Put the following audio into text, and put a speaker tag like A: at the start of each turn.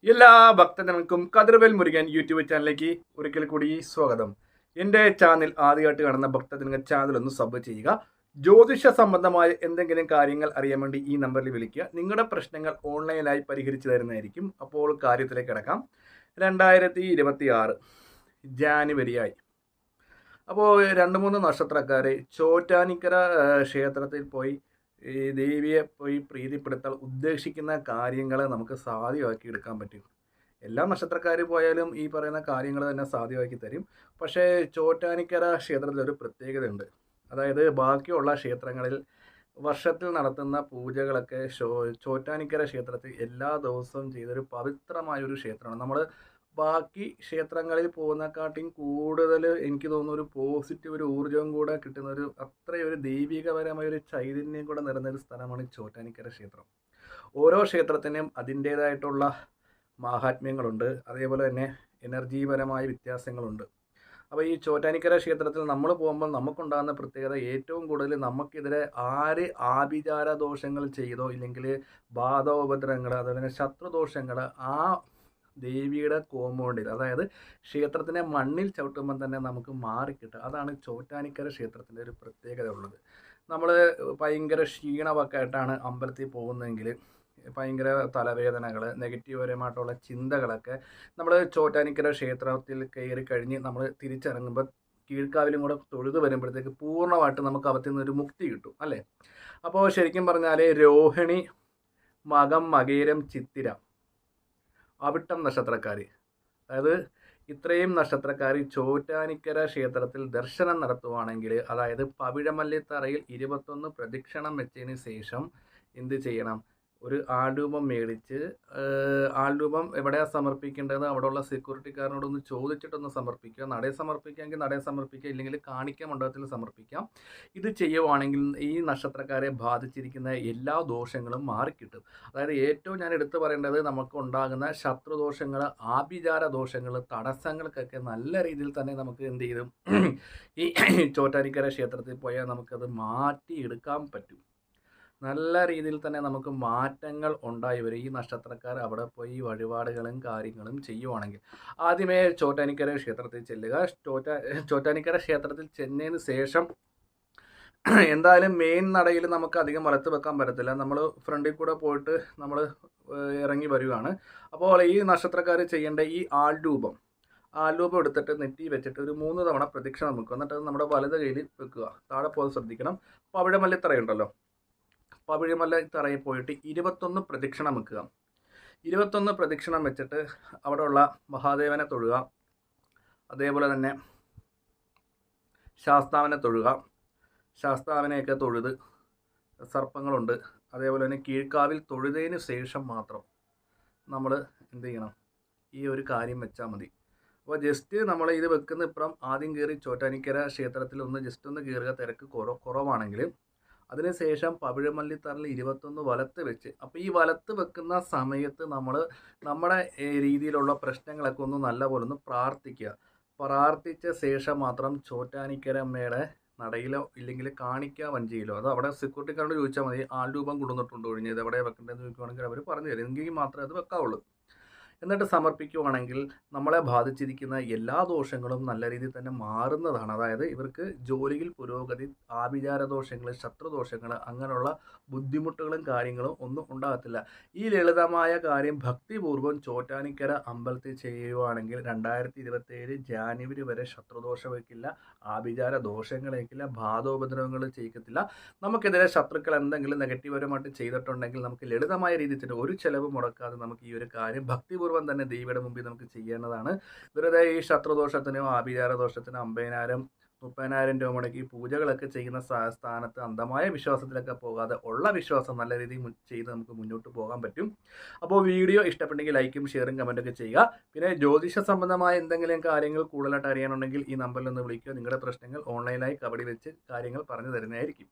A: എല്ലാ ഭക്തജനങ്ങൾക്കും കതിർവേൽ മുരുകൻ യൂട്യൂബ് ചാനലിലേക്ക് ഒരിക്കൽ കൂടി സ്വാഗതം. എൻ്റെ ചാനൽ ആദ്യമായിട്ട് കാണുന്ന ഭക്തജനങ്ങൾ ചാനൽ ഒന്ന് സബ് ചെയ്യുക. ജ്യോതിഷ സംബന്ധമായ എന്തെങ്കിലും കാര്യങ്ങൾ അറിയാൻ വേണ്ടി ഈ നമ്പറിൽ വിളിക്കുക. നിങ്ങളുടെ പ്രശ്നങ്ങൾ ഓൺലൈനായി പരിഹരിച്ചു തരുന്നതായിരിക്കും. അപ്പോൾ കാര്യത്തിലേക്ക് കിടക്കാം. 2026 ജാനുവരിയായി. അപ്പോൾ 2-3 നക്ഷത്രക്കാർ ചോറ്റാനിക്കര ക്ഷേത്രത്തിൽ പോയി ഈ ദേവിയെ പോയി പ്രീതിപ്പെടുത്താൻ ഉദ്ദേശിക്കുന്ന കാര്യങ്ങൾ നമുക്ക് സാധ്യമാക്കി എടുക്കാൻ പറ്റും. എല്ലാ നക്ഷത്രക്കാർ പോയാലും ഈ പറയുന്ന കാര്യങ്ങൾ തന്നെ സാധ്യമാക്കി തരും. പക്ഷേ ചോറ്റാനിക്കര ക്ഷേത്രത്തിൽ ഒരു പ്രത്യേകതയുണ്ട്. അതായത് ബാക്കിയുള്ള ക്ഷേത്രങ്ങളിൽ വർഷത്തിൽ നടത്തുന്ന പൂജകളൊക്കെ ചോറ്റാനിക്കര ക്ഷേത്രത്തിൽ എല്ലാ ദിവസവും ചെയ്തൊരു പവിത്രമായൊരു ക്ഷേത്രമാണ്. നമ്മൾ ബാക്കി ക്ഷേത്രങ്ങളിൽ പോകുന്നതിനെക്കാട്ടിയും കൂടുതൽ എനിക്ക് തോന്നുന്നു ഒരു പോസിറ്റീവ് ഒരു ഊർജ്ജവും കൂടെ കിട്ടുന്ന ഒരു അത്രയൊരു ദൈവികപരമായ ഒരു ചൈതന്യം കൂടെ നിറഞ്ഞൊരു സ്ഥലമാണ് ചോറ്റാനിക്കര ക്ഷേത്രം. ഓരോ ക്ഷേത്രത്തിനും അതിൻ്റേതായിട്ടുള്ള മാഹാത്മ്യങ്ങളുണ്ട്. അതേപോലെ തന്നെ എനർജിപരമായ വ്യത്യാസങ്ങളുണ്ട്. അപ്പോൾ ഈ ചോറ്റാനിക്കര ക്ഷേത്രത്തിൽ നമ്മൾ പോകുമ്പോൾ നമുക്കുണ്ടാകുന്ന പ്രത്യേകത ഏറ്റവും കൂടുതൽ നമുക്കെതിരെ ആര് ആഭിചാര ദോഷങ്ങൾ ചെയ്തോ ഇല്ലെങ്കിൽ ബാധോപദ്രവങ്ങൾ അതുപോലെ തന്നെ ശത്രുദോഷങ്ങൾ ആ ദേവിയുടെ കോമ്പൗണ്ടിൽ അതായത് ക്ഷേത്രത്തിനെ മണ്ണിൽ ചവിട്ടുമ്പോൾ തന്നെ നമുക്ക് മാറിക്കിട്ടും. അതാണ് ചോറ്റാനിക്കര ക്ഷേത്രത്തിൻ്റെ ഒരു പ്രത്യേകത ഉള്ളത്. നമ്മൾ ഭയങ്കര ക്ഷീണമൊക്കെ ആയിട്ടാണ് അമ്പലത്തിൽ പോകുന്നതെങ്കിൽ ഭയങ്കര തലവേദനകൾ നെഗറ്റീവ്പരമായിട്ടുള്ള ചിന്തകളൊക്കെ നമ്മൾ ചോറ്റാനിക്കര ക്ഷേത്രത്തിൽ കയറി കഴിഞ്ഞ് നമ്മൾ തിരിച്ചിറങ്ങുമ്പോൾ കീഴ്ക്കാവിലും കൂടെ തൊഴുത് വരുമ്പോഴത്തേക്ക് പൂർണ്ണമായിട്ട് നമുക്ക് അവത്തിൽ നിന്നൊരു മുക്തി കിട്ടും അല്ലേ. അപ്പോൾ ശരിക്കും പറഞ്ഞാൽ രോഹിണി, മകം, മകേരം, ചിത്തിര, അവിട്ടം നക്ഷത്രക്കാർ, അതായത് ഇത്രയും നക്ഷത്രക്കാർ ചോറ്റാനിക്കര ക്ഷേത്രത്തിൽ ദർശനം നടത്തുവാണെങ്കിൽ അതായത് പവിഴമല്ലിത്തറയിൽ 21 പ്രദക്ഷിണം വെച്ചതിന് ശേഷം എന്ത് ചെയ്യണം? ഒരു ആൾരൂപം മേടിച്ച് ആൾരൂപം എവിടെയാണ് സമർപ്പിക്കേണ്ടത് അവിടെയുള്ള സെക്യൂരിറ്റിക്കാരനോടൊന്ന് ചോദിച്ചിട്ടൊന്ന് സമർപ്പിക്കുക. നടയിൽ സമർപ്പിക്കാമെങ്കിൽ നടയിൽ സമർപ്പിക്കുക, ഇല്ലെങ്കിൽ കാണിക്ക മണ്ഡപത്തിൽ സമർപ്പിക്കാം. ഇത് ചെയ്യുവാണെങ്കിൽ ഈ നക്ഷത്രക്കാരെ ബാധിച്ചിരിക്കുന്ന എല്ലാ ദോഷങ്ങളും മാറിക്കിട്ടും. അതായത് ഏറ്റവും ഞാൻ എടുത്തു പറയേണ്ടത് നമുക്ക് ഉണ്ടാകുന്ന ശത്രുദോഷങ്ങൾ, ആഭിചാര ദോഷങ്ങൾ, തടസ്സങ്ങൾക്കൊക്കെ നല്ല രീതിയിൽ തന്നെ നമുക്ക് എന്ത് ചെയ്യും ഈ ചോറ്റാനിക്കര ക്ഷേത്രത്തിൽ പോയാൽ നമുക്കത് മാറ്റിയെടുക്കാൻ പറ്റും. നല്ല രീതിയിൽ തന്നെ നമുക്ക് മാറ്റങ്ങൾ ഉണ്ടായി വരും ഈ നക്ഷത്രക്കാർ അവിടെ പോയി വഴിപാടുകളും കാര്യങ്ങളും ചെയ്യുവാണെങ്കിൽ. ആദ്യമേ ചോറ്റാനിക്കര ക്ഷേത്രത്തിൽ ചെല്ലുക. ചോറ്റാനിക്കര ക്ഷേത്രത്തിൽ ചെന്നതിന് ശേഷം എന്തായാലും മെയിൻ നടയിൽ നമുക്ക് അധികം വലത്ത് വെക്കാൻ പറ്റത്തില്ല. നമ്മൾ ഫ്രണ്ടിൽ കൂടെ പോയിട്ട് നമ്മൾ ഇറങ്ങി വരികയാണ്. അപ്പോൾ ഈ നക്ഷത്രക്കാർ ചെയ്യേണ്ട ഈ ആൾരൂപം എടുത്തിട്ട് നെറ്റി വെച്ചിട്ട് ഒരു 3 തവണ പ്രദക്ഷിണം വെക്കുക. എന്നിട്ട് നമ്മുടെ വലത് കയ്യിൽ വെക്കുക. താഴെ പോലെ ശ്രദ്ധിക്കണം. പവിഴമല്ലിത്തറയുണ്ടല്ലോ, പവിഴമല്ലിത്തറയിൽ പോയിട്ട് 21 പ്രദക്ഷിണം വെക്കുക. 21 പ്രദക്ഷിണം വെച്ചിട്ട് അവിടെയുള്ള മഹാദേവനെ തൊഴുക. അതേപോലെ തന്നെ ശാസ്താവിനെ തൊഴുക. ശാസ്താവിനെയൊക്കെ തൊഴുത് സർപ്പങ്ങളുണ്ട്. അതേപോലെ തന്നെ കീഴ്ക്കാവിൽ തൊഴുതതിന് ശേഷം മാത്രം നമ്മൾ എന്ത് ചെയ്യണം? ഈ ഒരു കാര്യം വെച്ചാൽ മതി. അപ്പോൾ ജസ്റ്റ് നമ്മൾ ഇത് വെക്കുന്ന ഇപ്പുറം ആദ്യം കയറി ചോറ്റാനിക്കര ക്ഷേത്രത്തിൽ ജസ്റ്റ് ഒന്ന് കയറുക. തിരക്ക് കുറവാണെങ്കിൽ അതിനുശേഷം പവിഴമല്ലിത്തറയിൽ 21 വലത്ത് വെച്ച്, അപ്പോൾ ഈ വലത്ത് വെക്കുന്ന സമയത്ത് നമ്മൾ നമ്മുടെ രീതിയിലുള്ള പ്രശ്നങ്ങളൊക്കെ ഒന്ന് നല്ലപോലെ ഒന്ന് പ്രാർത്ഥിക്കുക. പ്രാർത്ഥിച്ച ശേഷം മാത്രം ചോറ്റാനിക്കരമ്മയുടെ നടയിലോ ഇല്ലെങ്കിൽ കാണിക്ക വഞ്ചിയിലോ അത് അവിടെ സെക്യൂരിറ്റിക്കാരോട് ചോദിച്ചാൽ മതി. ആൾരൂപം കൊടുത്തിട്ടുണ്ടോ ഒഴിഞ്ഞ് ഇത് എവിടെ വെക്കേണ്ടതെന്ന് ചോദിക്കുകയാണെങ്കിൽ അവർ പറഞ്ഞു തരും. എങ്കിൽ മാത്രമേ അത് വെക്കാവുള്ളൂ. എന്നിട്ട് സമർപ്പിക്കുവാണെങ്കിൽ നമ്മളെ ബാധിച്ചിരിക്കുന്ന എല്ലാ ദോഷങ്ങളും നല്ല രീതിയിൽ തന്നെ മാറുന്നതാണ്. അതായത് ഇവർക്ക് ജോലിയിൽ പുരോഗതി, ആഭിചാര ദോഷങ്ങൾ, ശത്രുദോഷങ്ങൾ, അങ്ങനെയുള്ള ബുദ്ധിമുട്ടുകളും കാര്യങ്ങളും ഒന്നും ഉണ്ടാകത്തില്ല. ഈ ലളിതമായ കാര്യം ഭക്തിപൂർവ്വം ചോറ്റാനിക്കര അമ്പലത്തിൽ ചെയ്യുവാണെങ്കിൽ 2027 ജാനുവരി വരെ ശത്രുദോഷം വയ്ക്കില്ല, ആഭിചാര ദോഷങ്ങൾ വയ്ക്കില്ല, ബാധോപദ്രവങ്ങൾ ചെയ്യിക്കത്തില്ല. നമുക്കെതിരെ ശത്രുക്കൾ എന്തെങ്കിലും നെഗറ്റീവപരമായിട്ട് ചെയ്തിട്ടുണ്ടെങ്കിൽ നമുക്ക് ലളിതമായ രീതിയിൽ ഒരു ചിലവ് മുടക്കാതെ നമുക്ക് ഈ ഒരു കാര്യം ഭക്തിപൂർവ്വം തന്നെ ദേവിയുടെ മുമ്പിൽ നമുക്ക് ചെയ്യേണ്ടതാണ്. വെറുതെ ഈ ശത്രുദോഷത്തിനോ ആഭിചാര ദോഷത്തിനോ 50,000 30,000 രൂപ മുടക്കി പൂജകളൊക്കെ ചെയ്യുന്ന സ്ഥാനത്ത് അന്ധമായ വിശ്വാസത്തിലൊക്കെ പോകാതെ ഉള്ള വിശ്വാസം നല്ല രീതിയിൽ ചെയ്ത് നമുക്ക് മുന്നോട്ട് പോകാൻ പറ്റും. അപ്പോൾ വീഡിയോ ഇഷ്ടപ്പെട്ടെങ്കിൽ ലൈക്കും ഷെയറും കമൻറ്റൊക്കെ ചെയ്യുക. പിന്നെ ജ്യോതിഷ സംബന്ധമായ എന്തെങ്കിലും കാര്യങ്ങൾ കൂടുതലായിട്ട് അറിയാനുണ്ടെങ്കിൽ ഈ നമ്പറിൽ ഒന്ന് വിളിക്കുക. നിങ്ങളുടെ പ്രശ്നങ്ങൾ ഓൺലൈനായി കബഡി വെച്ച് കാര്യങ്ങൾ പറഞ്ഞു തരുന്നതായിരിക്കും.